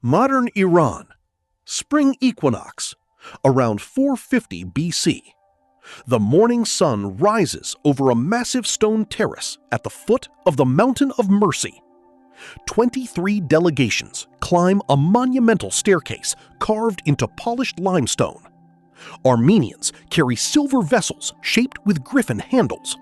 Modern Iran, spring equinox, around 450 BC. The morning sun rises over a massive stone terrace at the foot of the Mountain of Mercy. 23 delegations climb a monumental staircase carved into polished limestone. Armenians carry silver vessels shaped with griffin handles.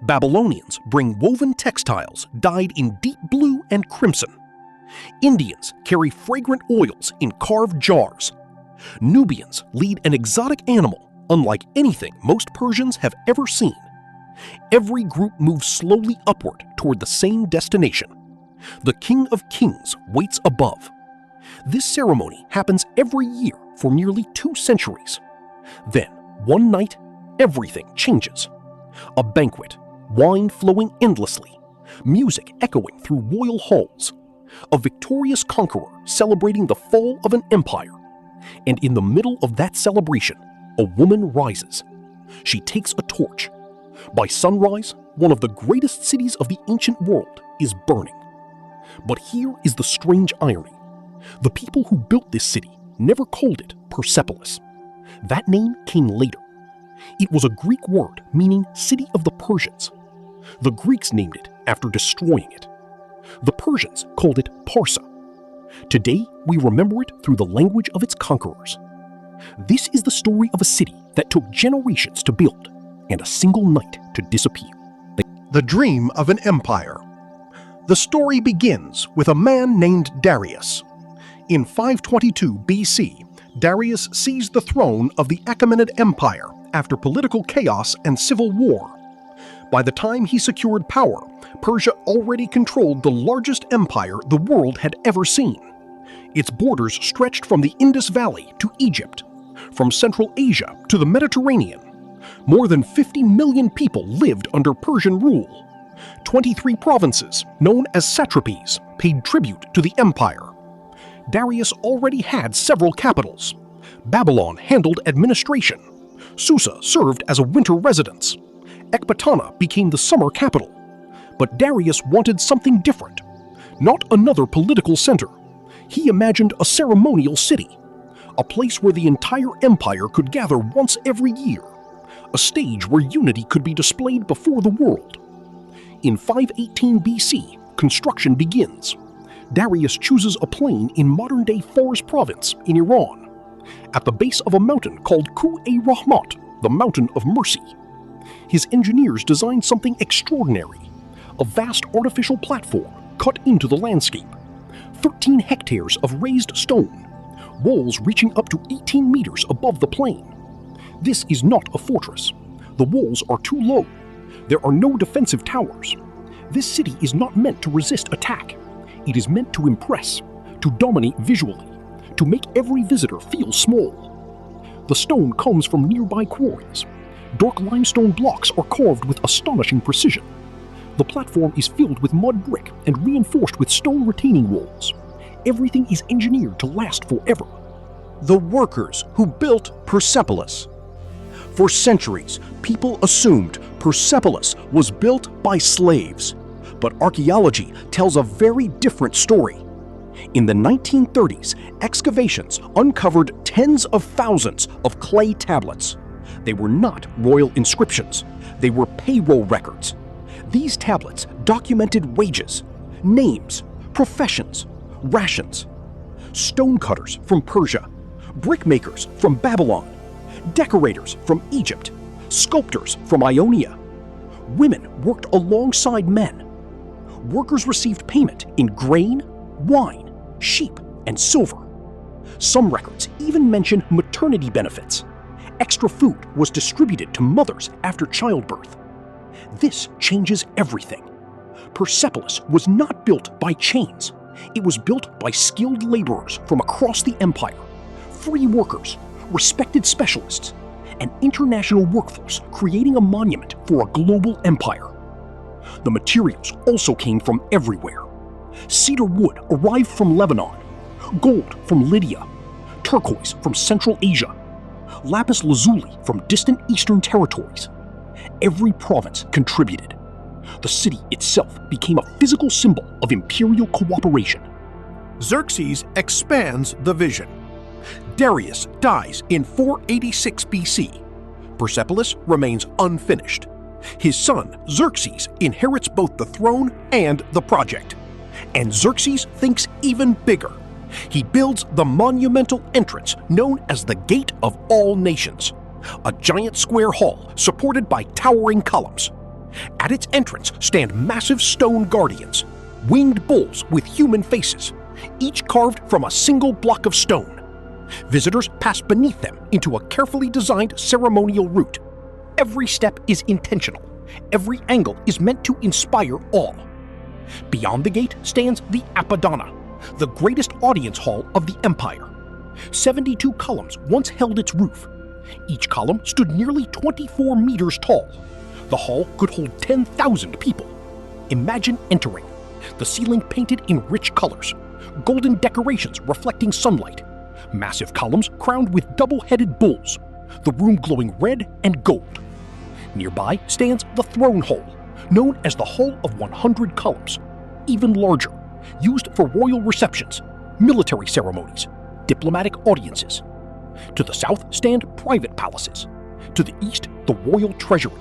Babylonians bring woven textiles dyed in deep blue and crimson. Indians carry fragrant oils in carved jars. Nubians lead an exotic animal unlike anything most Persians have ever seen. Every group moves slowly upward toward the same destination. The King of Kings waits above. This ceremony happens every year for nearly 2 centuries. Then, one night, everything changes. A banquet, wine flowing endlessly, music echoing through royal halls, a victorious conqueror celebrating the fall of an empire. And in the middle of that celebration, a woman rises. She takes a torch. By sunrise, one of the greatest cities of the ancient world is burning. But here is the strange irony. The people who built this city never called it Persepolis. That name came later. It was a Greek word meaning city of the Persians. The Greeks named it after destroying it. The Persians called it Parsa. Today, we remember it through the language of its conquerors. This is the story of a city that took generations to build and a single night to disappear. The dream of an empire. The story begins with a man named Darius. In 522 BC, Darius seized the throne of the Achaemenid Empire after political chaos and civil war. By the time he secured power, Persia already controlled the largest empire the world had ever seen. Its borders stretched from the Indus Valley to Egypt, from Central Asia to the Mediterranean. More than 50 million people lived under Persian rule. 23 provinces, known as satrapies, paid tribute to the empire. Darius already had several capitals. Babylon handled administration. Susa served as a winter residence. Ecbatana became the summer capital. But Darius wanted something different. Not another political center. He imagined a ceremonial city, a place where the entire empire could gather once every year, a stage where unity could be displayed before the world. In 518 BC, construction begins. Darius chooses a plain in modern-day Fars province in Iran, at the base of a mountain called Ku-e-Rahmat, the Mountain of Mercy. His engineers designed something extraordinary, a vast artificial platform cut into the landscape, 13 hectares of raised stone, walls reaching up to 18 meters above the plain. This is not a fortress. The walls are too low. There are no defensive towers. This city is not meant to resist attack. It is meant to impress, to dominate visually, to make every visitor feel small. The stone comes from nearby quarries. Dark limestone blocks are carved with astonishing precision. The platform is filled with mud brick and reinforced with stone retaining walls. Everything is engineered to last forever. The workers who built Persepolis. For centuries, people assumed Persepolis was built by slaves. But archaeology tells a very different story. In the 1930s, excavations uncovered tens of thousands of clay tablets. They were not royal inscriptions. They were payroll records. These tablets documented wages, names, professions, rations. Stonecutters from Persia, brickmakers from Babylon, decorators from Egypt, sculptors from Ionia. Women worked alongside men. Workers received payment in grain, wine, sheep, and silver. Some records even mention maternity benefits. Extra food was distributed to mothers after childbirth. This changes everything. Persepolis was not built by chains. It was built by skilled laborers from across the empire, free workers, respected specialists, an international workforce creating a monument for a global empire. The materials also came from everywhere. Cedar wood arrived from Lebanon, gold from Lydia, turquoise from Central Asia, lapis lazuli from distant eastern territories. Every province contributed. The city itself became a physical symbol of imperial cooperation. Xerxes expands the vision. Darius dies in 486 BC. Persepolis remains unfinished. His son, Xerxes, inherits both the throne and the project. And Xerxes thinks even bigger. He builds the monumental entrance known as the Gate of All Nations, a giant square hall supported by towering columns. At its entrance stand massive stone guardians, winged bulls with human faces, each carved from a single block of stone. Visitors pass beneath them into a carefully designed ceremonial route. Every step is intentional. Every angle is meant to inspire awe. Beyond the gate stands the Apadana, the greatest audience hall of the empire. 72 columns once held its roof. Each column stood nearly 24 meters tall. The hall could hold 10,000 people. Imagine entering. The ceiling painted in rich colors, golden decorations reflecting sunlight, massive columns crowned with double-headed bulls, the room glowing red and gold. Nearby stands the throne hall, known as the Hall of 100 Columns, even larger, used for royal receptions, military ceremonies, diplomatic audiences. To the south stand private palaces. To the east, the royal treasury,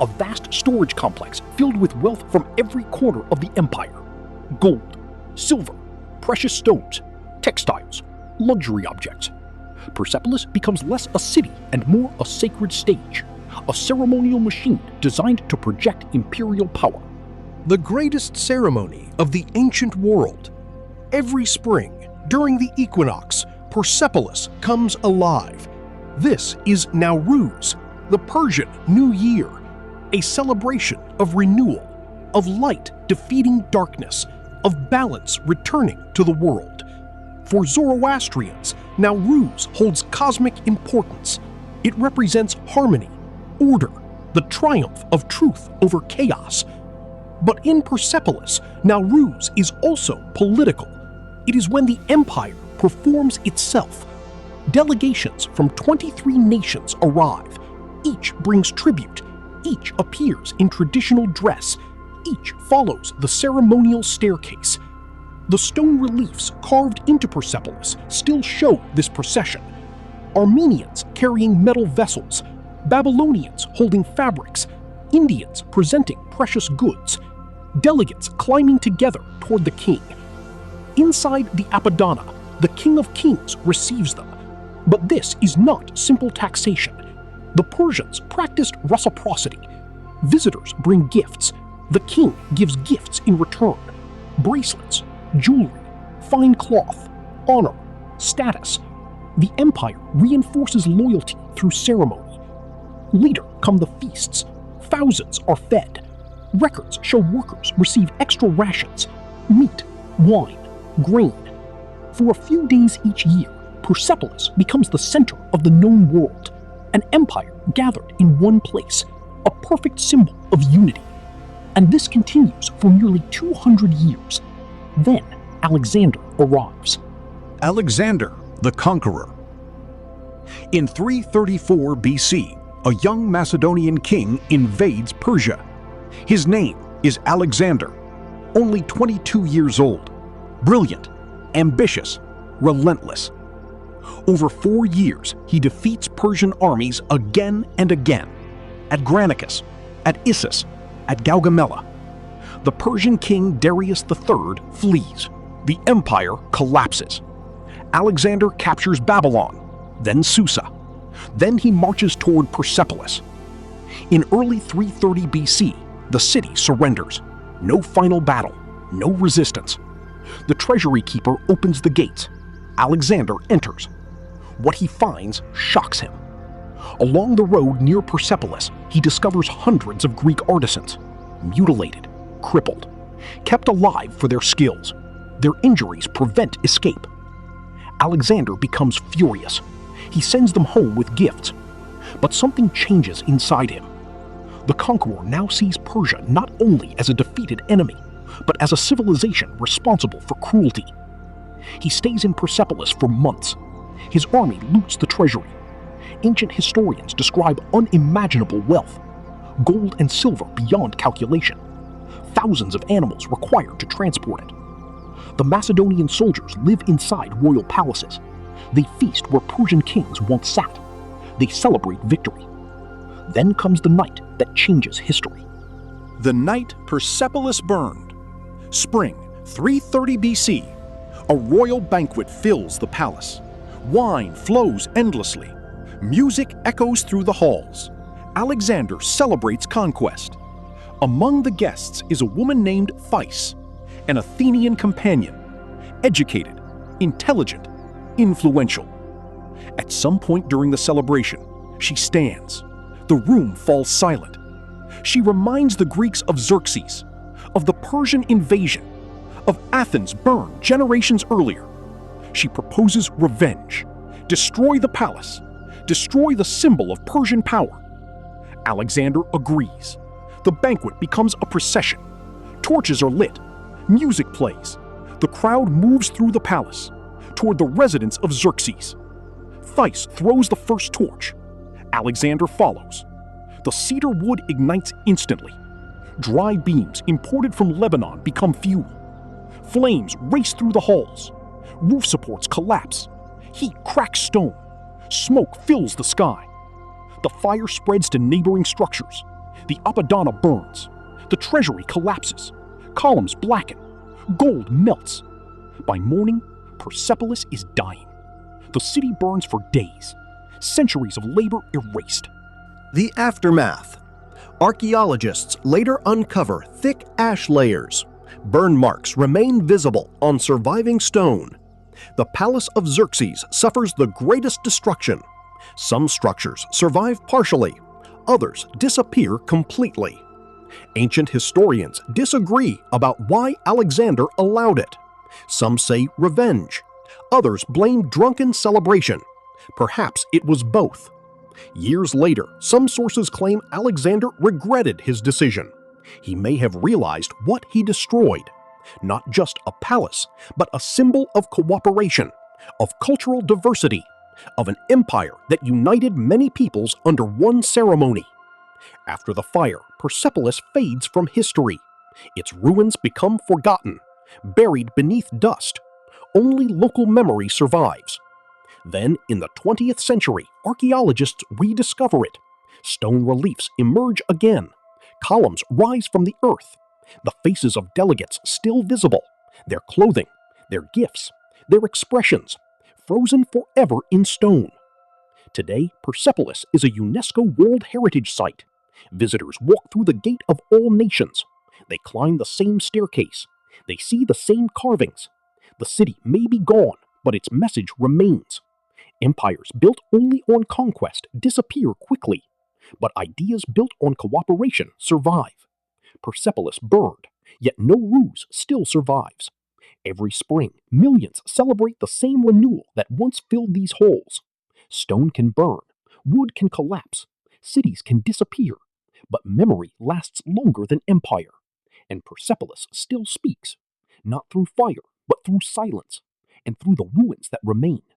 a vast storage complex filled with wealth from every corner of the empire. Gold, silver, precious stones, textiles, luxury objects. Persepolis becomes less a city and more a sacred stage, a ceremonial machine designed to project imperial power. The greatest ceremony of the ancient world. Every spring, during the equinox, Persepolis comes alive. This is Nowruz, the Persian New Year, a celebration of renewal, of light defeating darkness, of balance returning to the world. For Zoroastrians, Nowruz holds cosmic importance. It represents harmony, order, the triumph of truth over chaos. But in Persepolis, Nowruz is also political. It is when the empire performs itself. Delegations from 23 nations arrive. Each brings tribute. Each appears in traditional dress. Each follows the ceremonial staircase. The stone reliefs carved into Persepolis still show this procession. Armenians carrying metal vessels, Babylonians holding fabrics, Indians presenting precious goods, delegates climbing together toward the king. Inside the Apadana, the King of Kings receives them. But this is not simple taxation. The Persians practiced reciprocity. Visitors bring gifts. The king gives gifts in return. Bracelets, jewelry, fine cloth, honor, status. The empire reinforces loyalty through ceremony. Later come the feasts. Thousands are fed. Records show workers receive extra rations, meat, wine, grain. For a few days each year, Persepolis becomes the center of the known world, an empire gathered in one place, a perfect symbol of unity. And this continues for nearly 200 years. Then Alexander arrives. Alexander the Conqueror. In 334 BC, a young Macedonian king invades Persia. His name is Alexander, only 22 years old, brilliant, ambitious, relentless. Over 4 years, he defeats Persian armies again and again, at Granicus, at Issus, at Gaugamela. The Persian king Darius III flees. The empire collapses. Alexander captures Babylon, then Susa. Then he marches toward Persepolis. In early 330 BC, the city surrenders. No final battle, no resistance. The treasury keeper opens the gates. Alexander enters. What he finds shocks him. Along the road near Persepolis, he discovers hundreds of Greek artisans, mutilated, crippled, kept alive for their skills. Their injuries prevent escape. Alexander becomes furious. He sends them home with gifts. But something changes inside him. The conqueror now sees Persia not only as a defeated enemy, but as a civilization responsible for cruelty. He stays in Persepolis for months. His army loots the treasury. Ancient historians describe unimaginable wealth, gold and silver beyond calculation, thousands of animals required to transport it. The Macedonian soldiers live inside royal palaces. They feast where Persian kings once sat. They celebrate victory. Then comes the night that changes history. The night Persepolis burned. Spring 330 BC. A royal banquet fills the palace. Wine flows endlessly. Music echoes through the halls. Alexander celebrates conquest. Among the guests is a woman named Thais, an Athenian companion, educated, intelligent, influential. At some point during the celebration, she stands. The room falls silent. She reminds the Greeks of Xerxes, of the Persian invasion, of Athens burned generations earlier. She proposes revenge. Destroy the palace. Destroy the symbol of Persian power. Alexander agrees. The banquet becomes a procession. Torches are lit. Music plays. The crowd moves through the palace, toward the residence of Xerxes. Thais throws the first torch. Alexander follows. The cedar wood ignites instantly. Dry beams imported from Lebanon become fuel. Flames race through the halls. Roof supports collapse. Heat cracks stone. Smoke fills the sky. The fire spreads to neighboring structures. The Apadana burns. The treasury collapses. Columns blacken. Gold melts. By morning, Persepolis is dying. The city burns for days. Centuries of labor erased. The aftermath. Archaeologists later uncover thick ash layers. Burn marks remain visible on surviving stone. The palace of Xerxes suffers the greatest destruction. Some structures survive partially, others disappear completely. Ancient historians disagree about why Alexander allowed it. Some say revenge. Others blame drunken celebration. Perhaps it was both. Years later, some sources claim Alexander regretted his decision. He may have realized what he destroyed. Not just a palace, but a symbol of cooperation, of cultural diversity, of an empire that united many peoples under one ceremony. After the fire, Persepolis fades from history. Its ruins become forgotten, buried beneath dust. Only local memory survives. Then, in the 20th century, archaeologists rediscover it. Stone reliefs emerge again. Columns rise from the earth. The faces of delegates still visible. Their clothing, their gifts, their expressions, frozen forever in stone. Today, Persepolis is a UNESCO World Heritage Site. Visitors walk through the Gate of All Nations. They climb the same staircase. They see the same carvings. The city may be gone, but its message remains. Empires built only on conquest disappear quickly, but ideas built on cooperation survive. Persepolis burned, yet Nowruz still survives. Every spring, millions celebrate the same renewal that once filled these halls. Stone can burn, wood can collapse, cities can disappear, but memory lasts longer than empire. And Persepolis still speaks, not through fire, but through silence, and through the ruins that remain.